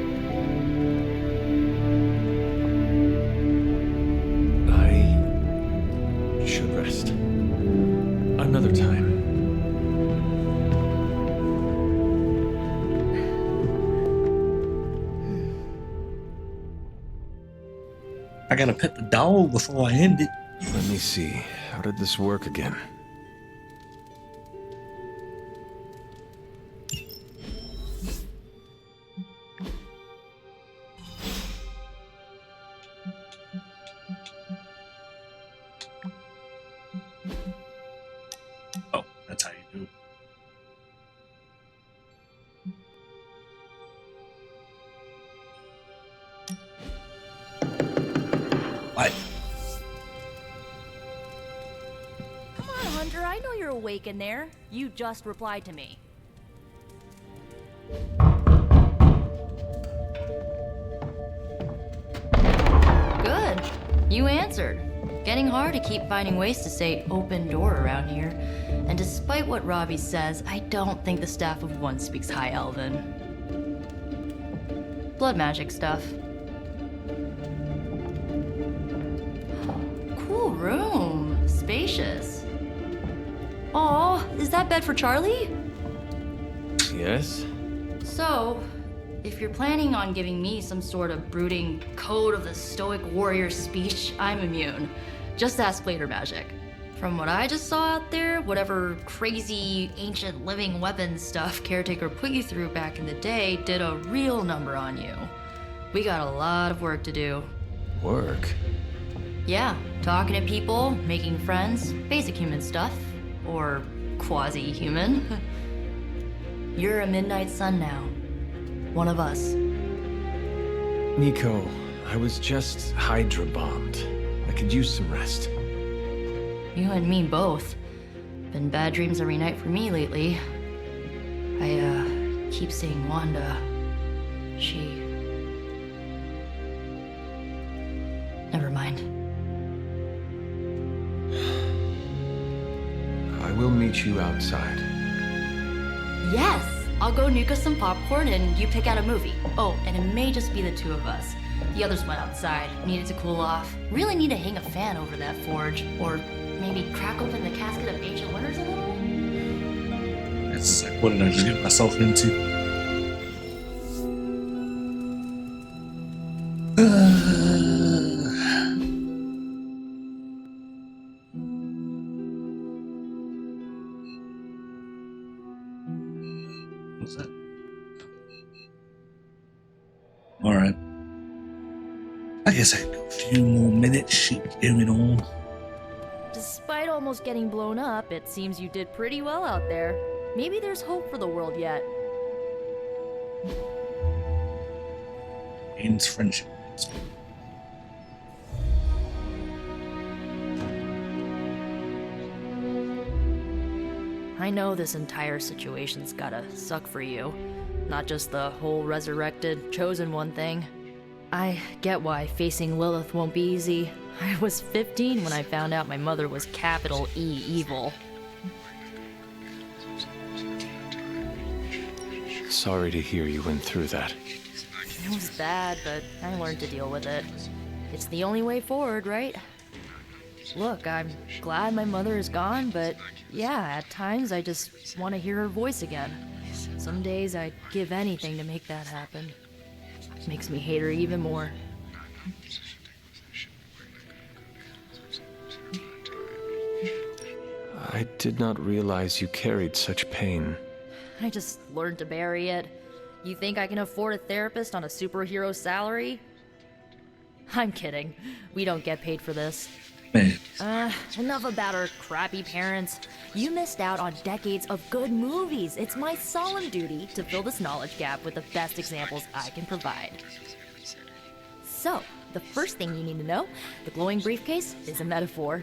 I should rest. Another time. I gotta pet the dog before I end it. Let me see. How did this work again? Oh, that's how you do it. What? Come on, Hunter. I know you're awake in there. You just replied to me. Good. You answered. Getting hard to keep finding ways to say open door around here. And despite what Robbie says, I don't think the staff of One speaks High Elven. Blood magic stuff. Cool room. Spacious. Aw, is that bed for Charlie? Yes? So, if you're planning on giving me some sort of brooding code of the stoic warrior speech, I'm immune. Just ask later, Magic. From what I just saw out there, whatever crazy ancient living weapons stuff Caretaker put you through back in the day did a real number on you. We got a lot of work to do. Work? Yeah, talking to people, making friends, basic human stuff. Or quasi-human. You're a Midnight Sun now. One of us. Nico, I was just Hydra bombed. I could use some rest. You and me both. Been bad dreams every night for me lately. I, keep seeing Wanda. She... Never mind. I will meet you outside. Yes! I'll go nuke us some popcorn and you pick out a movie. Oh, and it may just be the two of us. The others went outside, needed to cool off. Really need to hang a fan over that forge. Or maybe crack open the casket of Ancient Wonders a little? It's like, what did I just get myself into? What's that? Alright. I guess I can go a few more minutes, shit going on. Despite almost getting blown up, it seems you did pretty well out there. Maybe there's hope for the world yet. Gains friendship. I know this entire situation's gotta suck for you. Not just the whole resurrected, chosen one thing. I get why facing Lilith won't be easy. I was 15 when I found out my mother was capital E evil. Sorry to hear you went through that. It was bad, but I learned to deal with it. It's the only way forward, right? Look, I'm glad my mother is gone, but yeah, at times I just want to hear her voice again. Some days I'd give anything to make that happen. Makes me hate her even more. I did not realize you carried such pain. I just learned to bury it. You think I can afford a therapist on a superhero salary? I'm kidding. We don't get paid for this. Man. Enough about our crappy parents. You missed out on decades of good movies. It's my solemn duty to fill this knowledge gap with the best examples I can provide. So, the first thing you need to know, the glowing briefcase is a metaphor.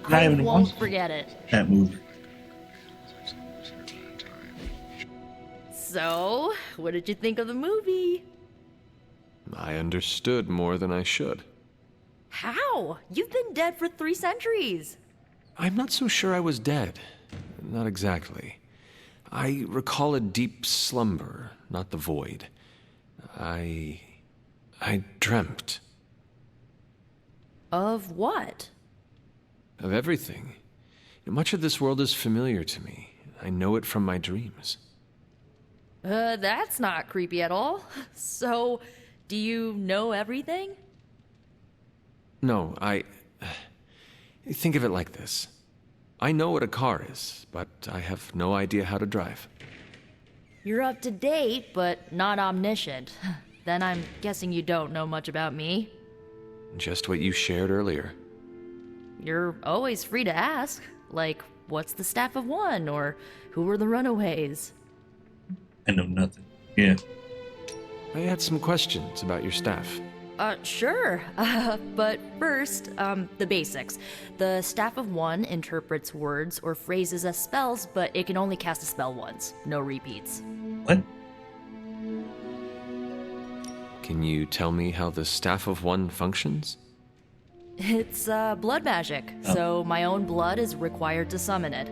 I won't forget it. That movie. So, what did you think of the movie? I understood more than I should. How? You've been dead for 3 centuries. I'm not so sure I was dead. Not exactly. I recall a deep slumber, not the void. I dreamt. Of what? Of everything. Much of this world is familiar to me. I know it from my dreams. That's not creepy at all. So, do you know everything? No, think of it like this. I know what a car is, but I have no idea how to drive. You're up to date, but not omniscient. Then I'm guessing you don't know much about me. Just what you shared earlier. You're always free to ask. Like, what's the Staff of One? Or who were the Runaways? I know nothing. Yeah. I had some questions about your staff. Sure. But first, the basics. The Staff of One interprets words or phrases as spells, but it can only cast a spell once. No repeats. What? Can you tell me how the Staff of One functions? It's, blood magic, so my own blood is required to summon it.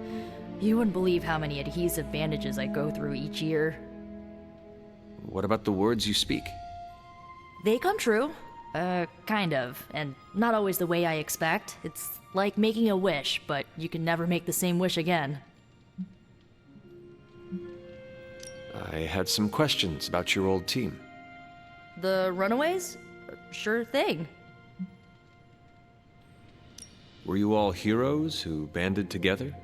You wouldn't believe how many adhesive bandages I go through each year. What about the words you speak? They come true. Kind of. And not always the way I expect. It's like making a wish, but you can never make the same wish again. I had some questions about your old team. The Runaways? Sure thing. Were you all heroes who banded together?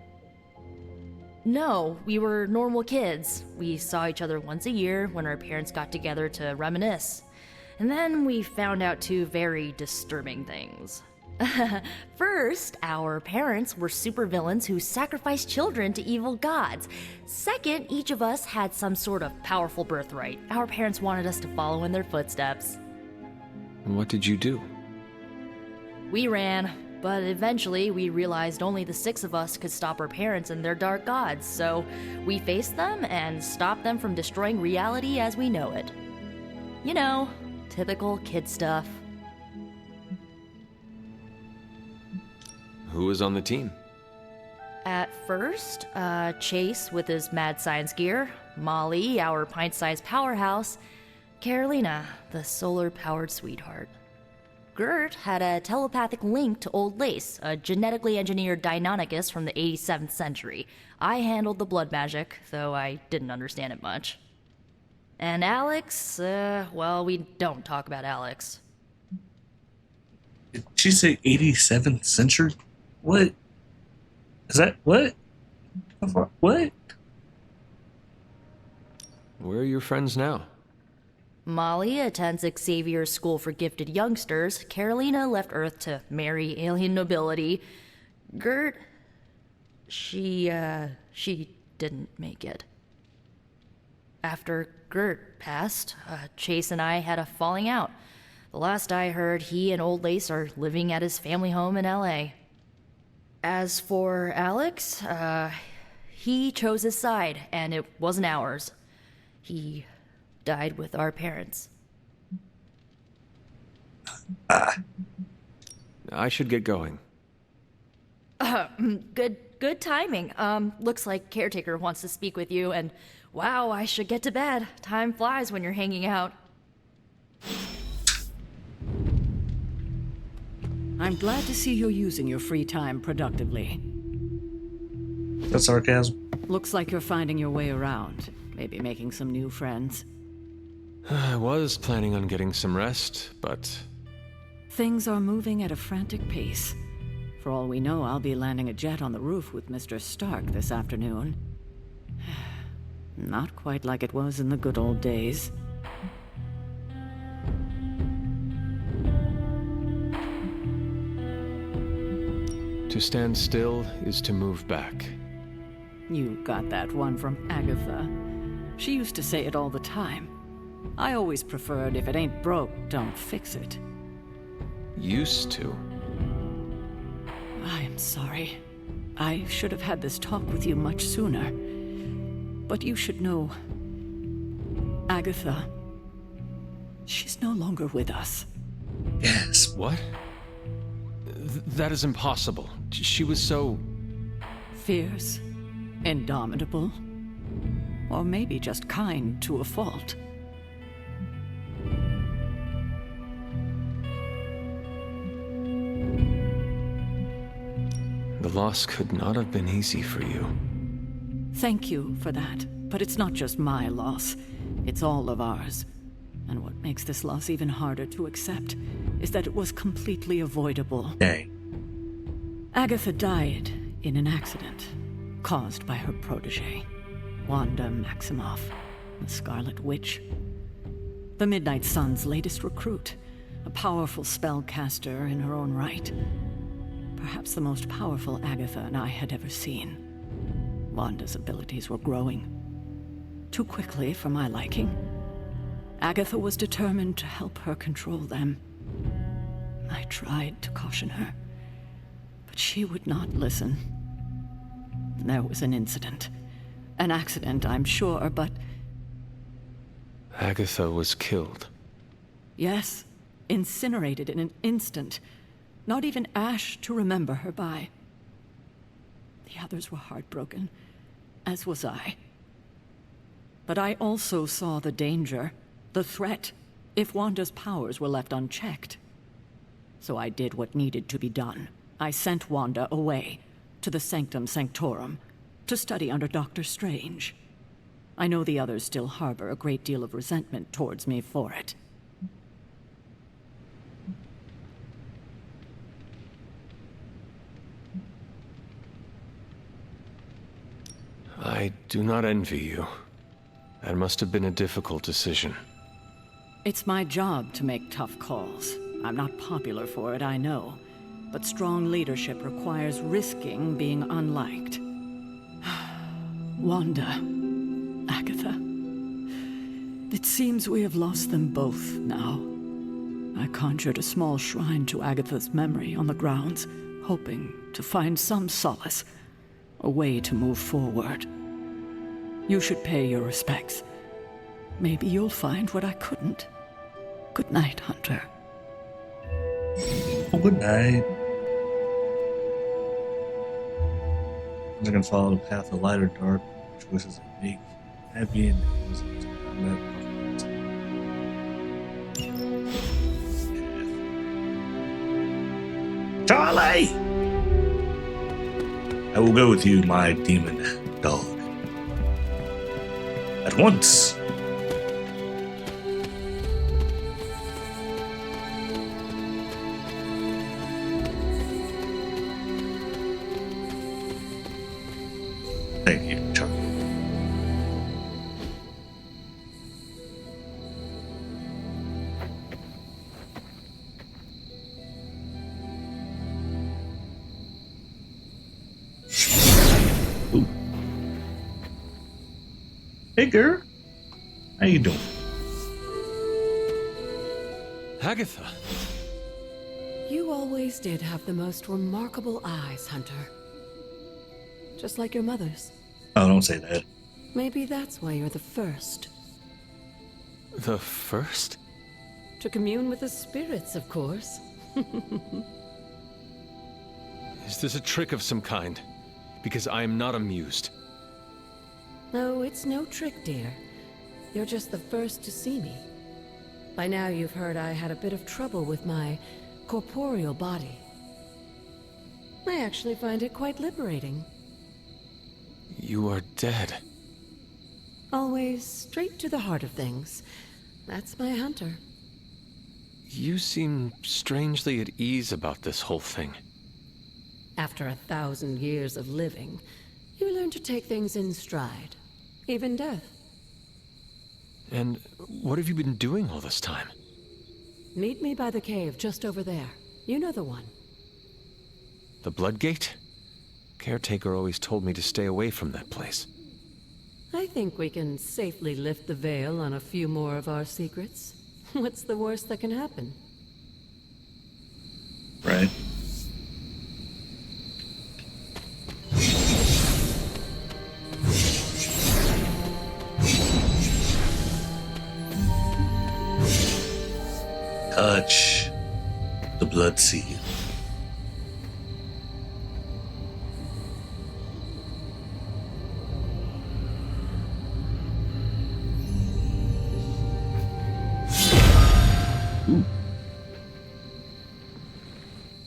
No, we were normal kids. We saw each other once a year when our parents got together to reminisce. And then we found out 2 very disturbing things. First, our parents were supervillains who sacrificed children to evil gods. Second, each of us had some sort of powerful birthright. Our parents wanted us to follow in their footsteps. What did you do? We ran, but eventually we realized only the 6 of us could stop our parents and their dark gods, so we faced them and stopped them from destroying reality as we know it. You know, typical kid stuff. Who was on the team? At first, Chase with his mad science gear, Molly, our pint-sized powerhouse, Carolina, the solar-powered sweetheart. Gert had a telepathic link to Old Lace, a genetically engineered Deinonychus from the 87th century. I handled the blood magic, though I didn't understand it much. And Alex, well, we don't talk about Alex. Did she say 87th century? What? Is that what? What? Where are your friends now? Molly attends Xavier's School for Gifted Youngsters. Carolina left Earth to marry alien nobility. Gert, she didn't make it. After Gert passed, Chase and I had a falling out. The last I heard, he and Old Lace are living at his family home in LA. As for Alex, he chose his side, and it wasn't ours. He died with our parents. I should get going. Good good timing. Looks like Caretaker wants to speak with you, and wow, I should get to bed. Time flies when you're hanging out. I'm glad to see you're using your free time productively. That's sarcasm. Looks like you're finding your way around. Maybe making some new friends. I was planning on getting some rest, but... Things are moving at a frantic pace. For all we know, I'll be landing a jet on the roof with Mr. Stark this afternoon. Not quite like it was in the good old days. To stand still is to move back. You got that one from Agatha. She used to say it all the time. I always preferred, if it ain't broke, don't fix it. Used to? I am sorry. I should have had this talk with you much sooner. But you should know... Agatha... She's no longer with us. Yes. What? That is impossible. She was so... Fierce. Indomitable. Or maybe just kind to a fault. The loss could not have been easy for you. Thank you for that. But it's not just my loss. It's all of ours. And what makes this loss even harder to accept is that it was completely avoidable. Dang. Agatha died in an accident caused by her protege, Wanda Maximoff, the Scarlet Witch. The Midnight Sun's latest recruit, a powerful spellcaster in her own right. Perhaps the most powerful Agatha and I had ever seen. Wanda's abilities were growing. Too quickly for my liking. Agatha was determined to help her control them. I tried to caution her, but she would not listen. There was an incident. An accident, I'm sure, but... Agatha was killed. Yes, incinerated in an instant. Not even ash to remember her by. The others were heartbroken, as was I. But I also saw the danger, the threat, if Wanda's powers were left unchecked. So I did what needed to be done. I sent Wanda away, to the Sanctum Sanctorum, to study under Dr. Strange. I know the others still harbor a great deal of resentment towards me for it. I do not envy you. That must have been a difficult decision. It's my job to make tough calls. I'm not popular for it, I know. But strong leadership requires risking being unliked. Wanda, Agatha. It seems we have lost them both now. I conjured a small shrine to Agatha's memory on the grounds, hoping to find some solace, a way to move forward. You should pay your respects. Maybe you'll find what I couldn't. Good night, Hunter. Oh, good night. I'm gonna follow the path of light or dark choices I make. Happy and innocent. Charlie! I will go with you, my demon dog. At once! Thank you, Charlie. Ooh. Hey, girl. How you doing? Agatha! You always did have the most remarkable eyes, Hunter. Just like your mother's. Oh, don't say that. Maybe that's why you're the first. The first? To commune with the spirits, of course. Is this a trick of some kind? because I am not amused. No, it's no trick, dear. You're just the first to see me. By now you've heard I had a bit of trouble with my corporeal body. I actually find it quite liberating. You are dead. Always straight to the heart of things. That's my hunter. You seem strangely at ease about this whole thing. After 1,000 years of living, you learn to take things in stride. Even death. And what have you been doing all this time? Meet me by the cave just over there. You know the one. The Bloodgate? Caretaker always told me to stay away from that place. I think we can safely lift the veil on a few more of our secrets. What's the worst that can happen? Right. Touch the blood seal.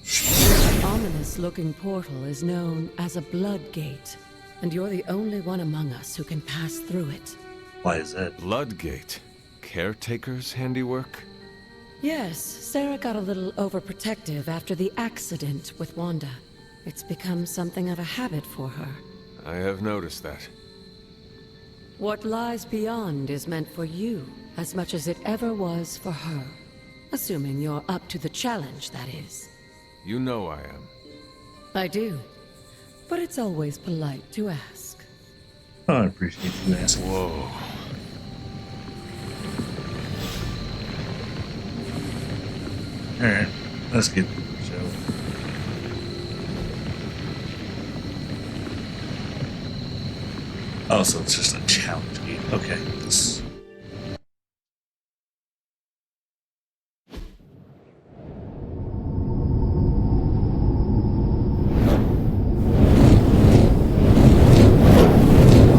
This ominous-looking portal is known as a blood gate, and you're the only one among us who can pass through it. Why is that? Bloodgate? Caretaker's handiwork? Yes, Sarah got a little overprotective after the accident with Wanda. It's become something of a habit for her. I have noticed that. What lies beyond is meant for you as much as it ever was for her. Assuming you're up to the challenge, that is. You know I am. I do. But it's always polite to ask. Oh, I appreciate you asking. Whoa. Alright, let's get to the show. Oh, so it's just a challenge game. Okay, this.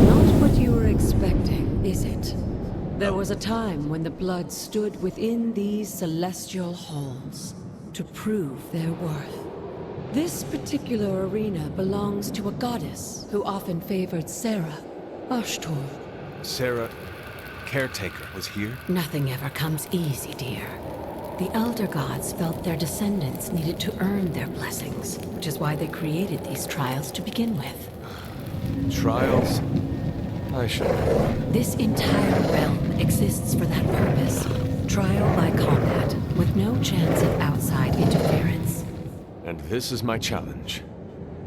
Not what you were expecting, is it? There was a time when the blood stood within these celestial halls to prove their worth. This particular arena belongs to a goddess who often favored Sarah, Ashtor. Sarah, Caretaker, was here? Nothing ever comes easy, dear. The Elder Gods felt their descendants needed to earn their blessings, which is why they created these trials to begin with. Trials? I should know. This entire realm exists for that purpose. Trial by combat, with no chance of outside interference. And this is my challenge.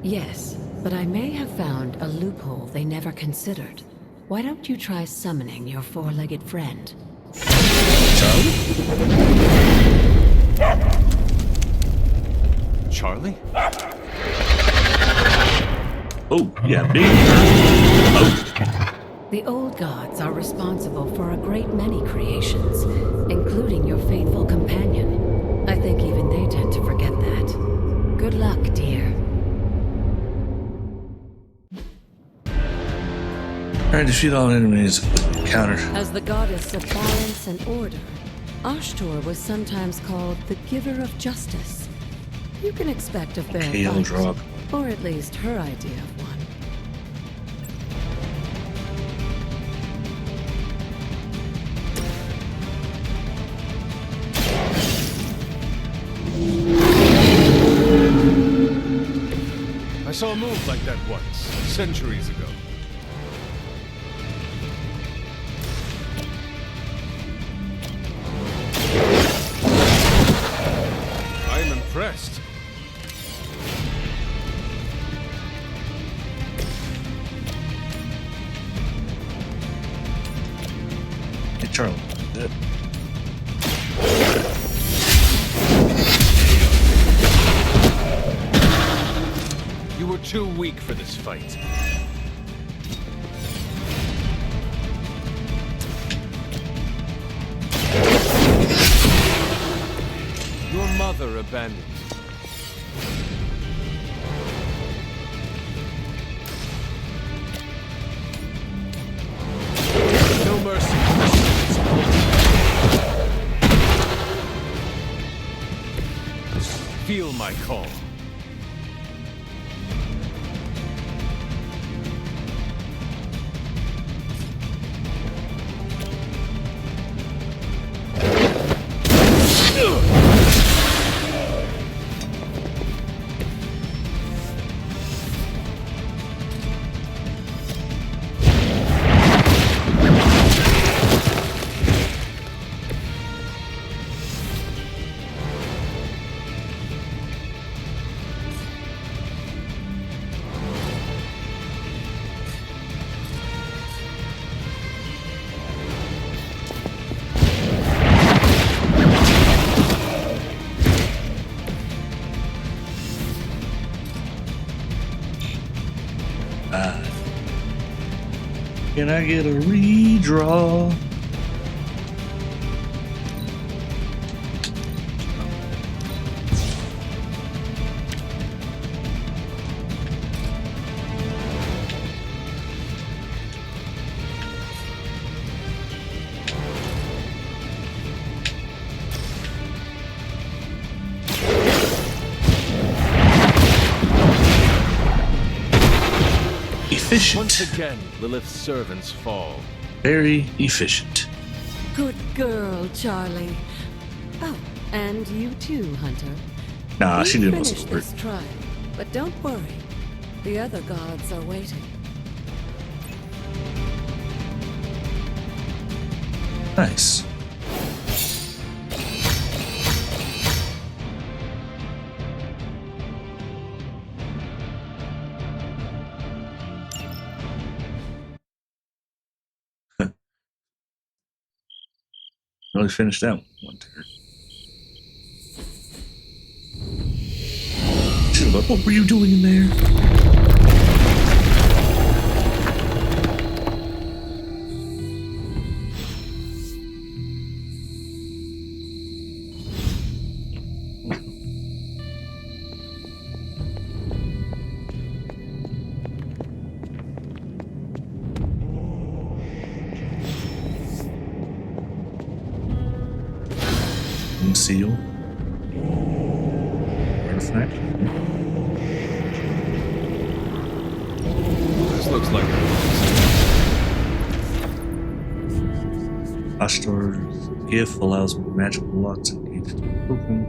Yes, but I may have found a loophole they never considered. Why don't you try summoning your four-legged friend? Charlie? Oh, yeah, big. Oh. The old gods are responsible for a great many creations, including your faithful companion. I think even they tend to forget that. Good luck, dear. Alright, defeat all enemies with the counter. As the goddess of balance and order, Ashtor was sometimes called the giver of justice. You can expect a fair Okay, I'll fight, drop. or at least her idea of one. I saw a move like that once, centuries ago. I'm impressed. Hey, Charlie. You were too weak for this fight. Your mother abandoned you. heal my call. Can I get a redraw? Efficient. Once again, Lilith's servants fall. Very efficient. Good girl, Charlie. Oh, and you too, Hunter. Nah, You she did finished most of the work. this trial, but don't worry. The other gods are waiting. Nice. Really finished that one turn. What were you doing in there? Seal. Artifact. This looks like Ashtor's gift allows magical locks engaged to open.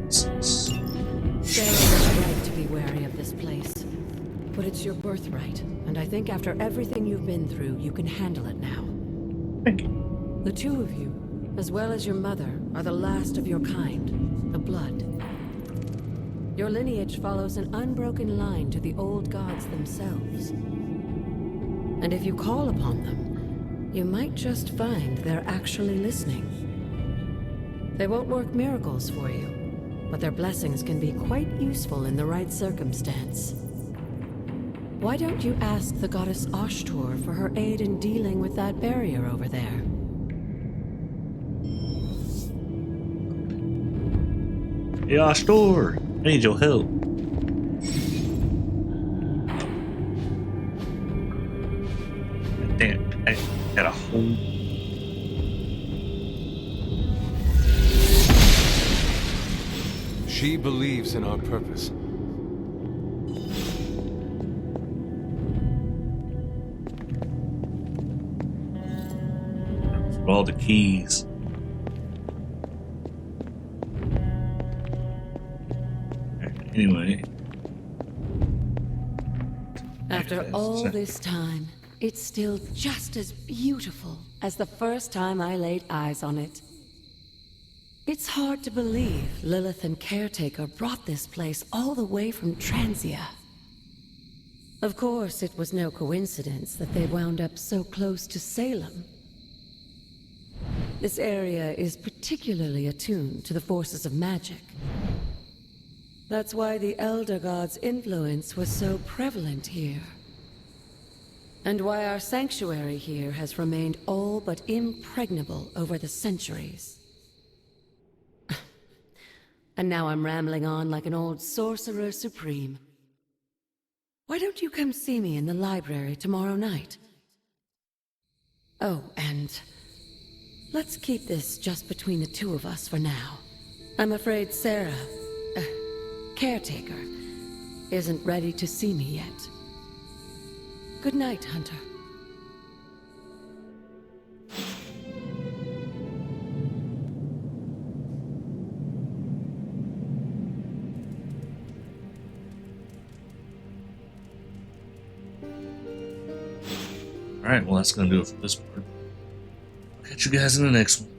Sarah was right to be wary of this place. But it's your birthright, and I think after everything you've been through, you can handle it now. Thank you. The two of you, as well as your mother, are the last of your kind, the Blood. Your lineage follows an unbroken line to the old gods themselves. And if you call upon them, you might just find they're actually listening. They won't work miracles for you, but their blessings can be quite useful in the right circumstance. Why don't you ask the goddess Ashtor for her aid in dealing with that barrier over there? Yeah, Ashtor, I need your help. Damn, I got a whole. she believes in our purpose. For all the keys. Anyway. After all this time, it's still just as beautiful as the first time I laid eyes on it. It's hard to believe Lilith and Caretaker brought this place all the way from Transia. Of course, it was no coincidence that they wound up so close to Salem. This area is particularly attuned to the forces of magic. That's why the Elder God's influence was so prevalent here. And why our sanctuary here has remained all but impregnable over the centuries. And now I'm rambling on like an old sorcerer supreme. Why don't you come see me in the library tomorrow night? Oh, and let's keep this just between the two of us for now. I'm afraid Sarah, caretaker, isn't ready to see me yet. Good night, Hunter. Alright, well, that's going to do it for this part. I'll catch you guys in the next one.